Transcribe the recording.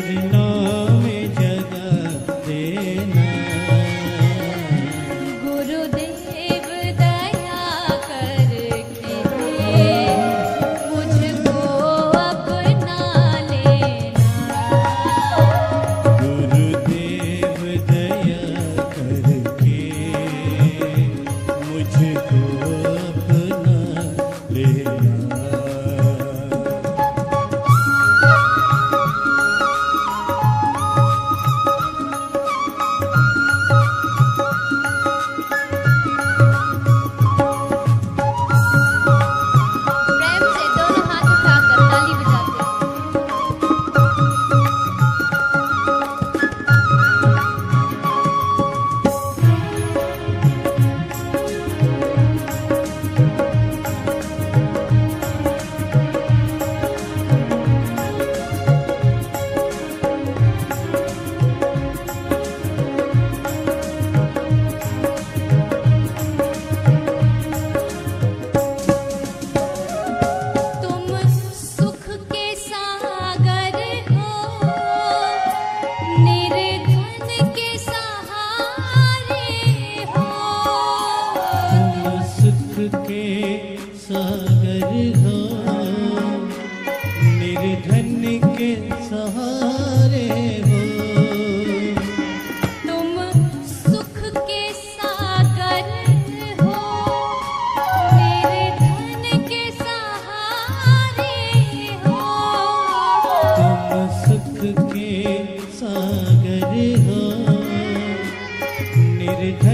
चरणों में जगह देना। गुरुदेव दया करके मुझको अपना लेना। गुरुदेव दया करके मुझको अपना लेना। प्रेम से दोनों हाथ उठाकर ताली बजाते हैं। तुम सुख के सागर हो, निर्धन के सहारे हो। तुम सुख के सागर हो, निर्धन के सहारे हो। तुम सुख के सागर हो, निर्धन के सहारे हो। तुम सुख के सागर हो, निर्धन